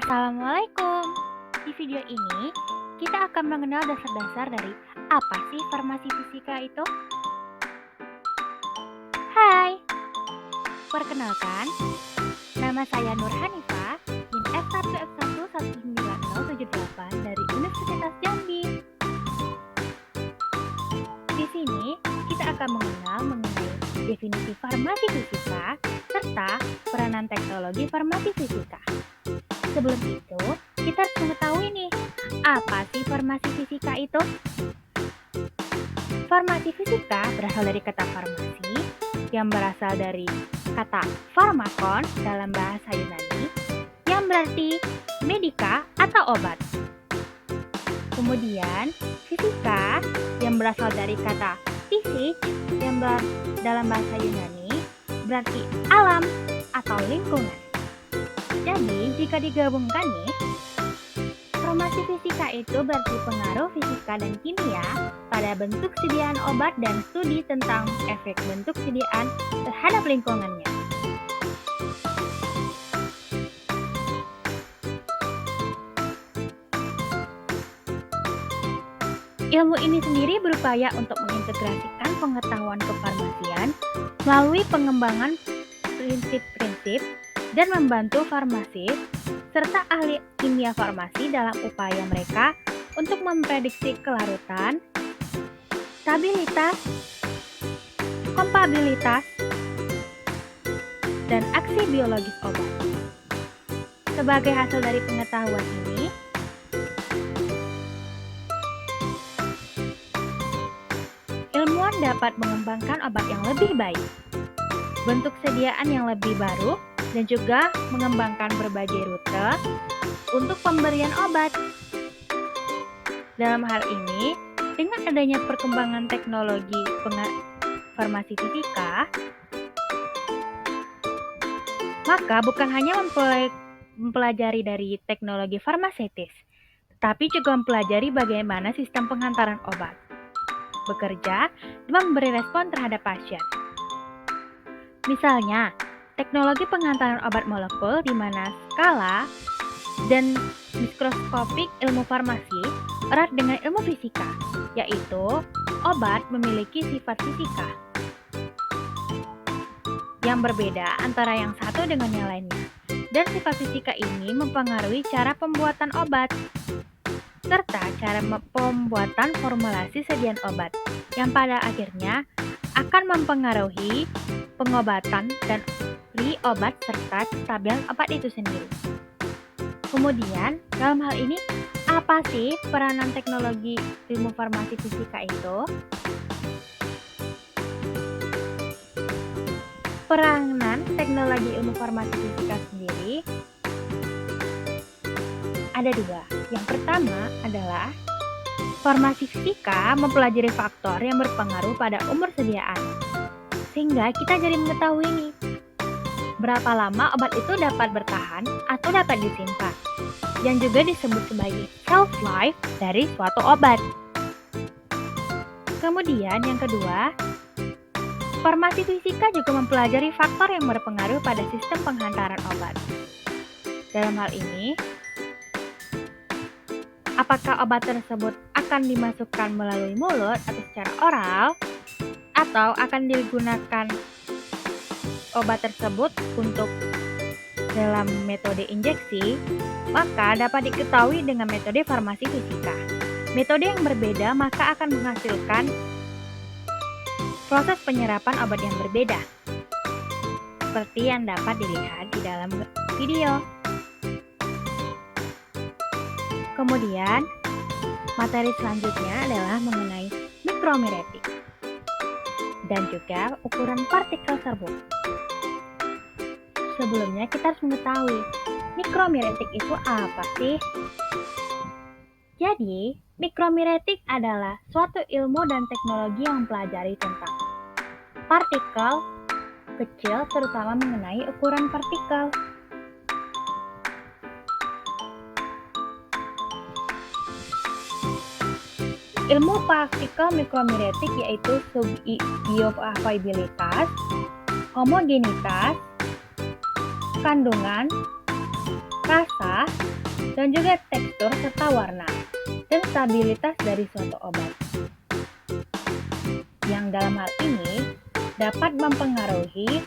Assalamualaikum. Di video ini, kita akan mengenal dasar-dasar dari apa sih farmasi fisika itu. Hai, perkenalkan, nama saya Nur Hanifah, NIM F1F11978 dari Universitas Jambi. Di sini, kita akan mengenal mengenai definisi farmasi fisika serta peranan teknologi farmasi fisika. Sebelum itu, kita harus mengetahui nih, apa sih farmasi fisika itu? Farmasi fisika berasal dari kata farmasi yang berasal dari kata pharmakon dalam bahasa Yunani yang berarti medika atau obat. Kemudian, fisika yang berasal dari kata fisik yang dalam bahasa Yunani berarti alam atau lingkungan. Jadi, jika digabungkan nih, farmasi fisika itu berarti pengaruh fisika dan kimia pada bentuk sediaan obat dan studi tentang efek bentuk sediaan terhadap lingkungannya. Ilmu ini sendiri berupaya untuk mengintegrasikan pengetahuan kefarmasian melalui pengembangan prinsip-prinsip dan membantu farmasis serta ahli kimia farmasi dalam upaya mereka untuk memprediksi kelarutan, stabilitas, kompabilitas, dan aksi biologis obat. Sebagai hasil dari pengetahuan ini, ilmuwan dapat mengembangkan obat yang lebih baik, bentuk sediaan yang lebih baru, dan juga mengembangkan berbagai rute untuk pemberian obat. Dalam hal ini, dengan adanya perkembangan teknologi farmasi fisika, maka bukan hanya mempelajari dari teknologi farmaseutis, tetapi juga mempelajari bagaimana sistem penghantaran obat bekerja dan memberi respon terhadap pasien. Misalnya, teknologi penghantaran obat molekul di mana skala dan mikroskopik ilmu farmasi erat dengan ilmu fisika, yaitu obat memiliki sifat fisika yang berbeda antara yang satu dengan yang lainnya, dan sifat fisika ini mempengaruhi cara pembuatan obat serta cara pembuatan formulasi sediaan obat yang pada akhirnya akan mempengaruhi pengobatan dan obat serta kestabilan obat itu sendiri. Kemudian, dalam hal ini, apa sih peranan teknologi ilmu farmasi fisika itu? Peranan teknologi ilmu farmasi fisika sendiri ada dua. Yang pertama adalah farmasi fisika mempelajari faktor yang berpengaruh pada umur sediaan, sehingga kita jadi mengetahui nih, berapa lama obat itu dapat bertahan atau dapat disimpan, yang juga disebut sebagai shelf life dari suatu obat. Kemudian yang kedua, farmasi fisika juga mempelajari faktor yang berpengaruh pada sistem penghantaran obat. Dalam hal ini, apakah obat tersebut akan dimasukkan melalui mulut atau secara oral, atau akan digunakan obat tersebut untuk dalam metode injeksi, maka dapat diketahui dengan metode farmasi fisika. Metode yang berbeda maka akan menghasilkan proses penyerapan obat yang berbeda, seperti yang dapat dilihat di dalam video. Kemudian, materi selanjutnya adalah mengenai mikromiretik dan juga ukuran partikel serbuk. Sebelumnya kita harus mengetahui mikromiretik itu apa sih? Jadi, mikromiretik adalah suatu ilmu dan teknologi yang mempelajari tentang partikel kecil, terutama mengenai ukuran partikel. Ilmu partikel mikromiretik yaitu subiofavabilitas, homogenitas, kandungan, rasa, dan juga tekstur serta warna, dan stabilitas dari suatu obat. Yang dalam hal ini dapat mempengaruhi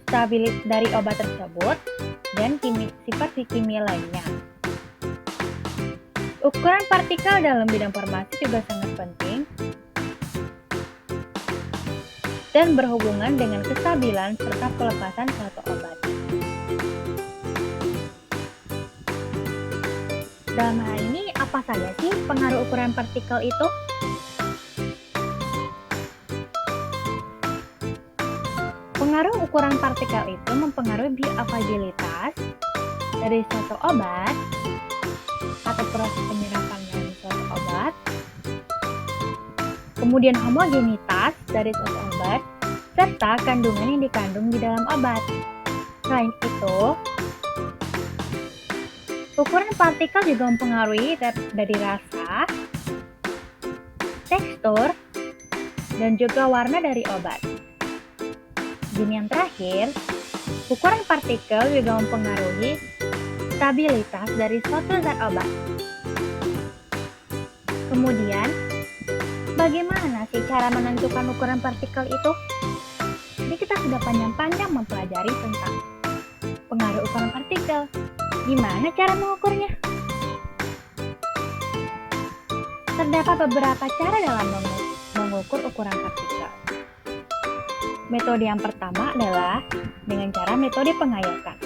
stabilitas dari obat tersebut dan sifat kimia lainnya. Ukuran partikel dalam bidang farmasi juga sangat penting dan berhubungan dengan kestabilan serta pelepasan suatu obat. Dalam hal ini, apa saja sih pengaruh ukuran partikel itu? Pengaruh ukuran partikel itu mempengaruhi bioavailabilitas dari suatu obat atau proses penyerapan dari suatu obat, kemudian homogenitas dari suatu obat, serta kandungan yang dikandung di dalam obat. Selain itu, ukuran partikel juga mempengaruhi dari rasa, tekstur, dan juga warna dari obat. Dan yang terakhir, ukuran partikel juga mempengaruhi stabilitas dari suatu zat obat. Kemudian, bagaimana sih cara menentukan ukuran partikel itu? Jadi kita sudah panjang-panjang mempelajari tentang pengaruh ukuran partikel. Gimana cara mengukurnya? Terdapat beberapa cara dalam mengukur ukuran partikel. Metode yang pertama adalah dengan cara metode pengayakan.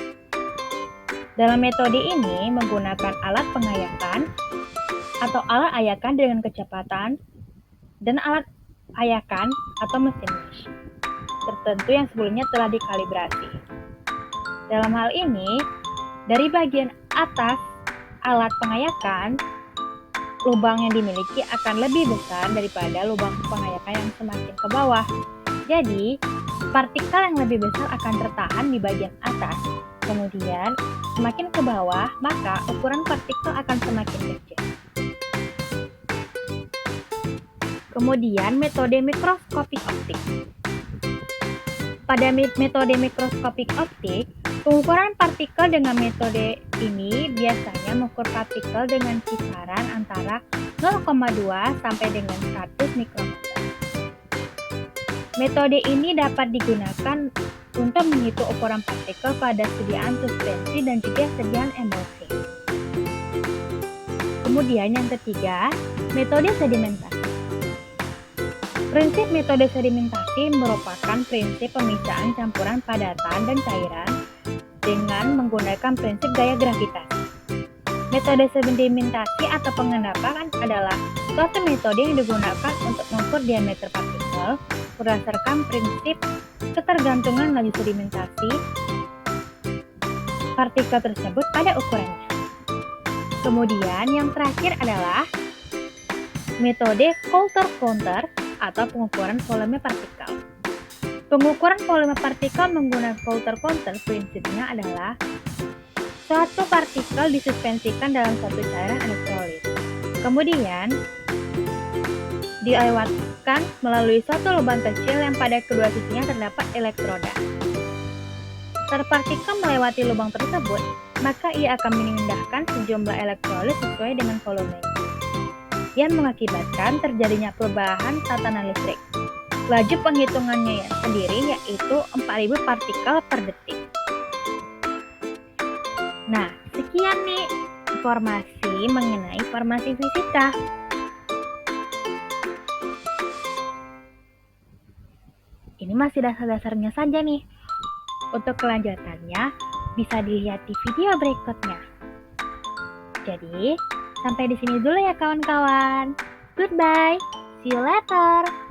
Dalam metode ini menggunakan alat pengayakan atau alat ayakan dengan kecepatan dan alat ayakan atau mesin mesh tertentu yang sebelumnya telah dikalibrasi. Dalam hal ini, dari bagian atas alat pengayakan, lubang yang dimiliki akan lebih besar daripada lubang pengayakan yang semakin ke bawah. Jadi, partikel yang lebih besar akan tertahan di bagian atas. Kemudian, semakin ke bawah, maka ukuran partikel akan semakin kecil. Kemudian, metode mikroskopik optik. Pada metode mikroskopik optik, pengukuran partikel dengan metode ini biasanya mengukur partikel dengan kisaran antara 0,2 sampai dengan 100 mikrometer. Metode ini dapat digunakan untuk menghitung ukuran partikel pada sediaan suspensi dan juga sediaan emulsi. Kemudian yang ketiga, metode sedimentasi. Prinsip metode sedimentasi merupakan prinsip pemisahan campuran padatan dan cairan dengan menggunakan prinsip gaya gravitasi. Metode sedimentasi atau pengendapan adalah suatu metode yang digunakan untuk mengukur diameter partikel berdasarkan prinsip ketergantungan laju sedimentasi partikel tersebut pada ukurannya. Kemudian yang terakhir adalah metode Coulter-Counter atau pengukuran volume partikel. Pengukuran volume partikel menggunakan Coulter-Counter prinsipnya adalah suatu partikel disuspensikan dalam suatu cairan elektrolit. Kemudian dilewatkan melalui suatu lubang kecil yang pada kedua sisinya terdapat elektroda. Saat partikel melewati lubang tersebut, maka ia akan memindahkan sejumlah elektrolit sesuai dengan volumenya, yang mengakibatkan terjadinya perubahan tatanan listrik. Laju penghitungannya sendiri yaitu 4000 partikel per detik. Nah, sekian nih informasi mengenai farmasi fisika. Ini masih dasar-dasarnya saja nih. Untuk kelanjutannya bisa dilihat di video berikutnya. Jadi, sampai di sini dulu ya kawan-kawan. Goodbye. See you later.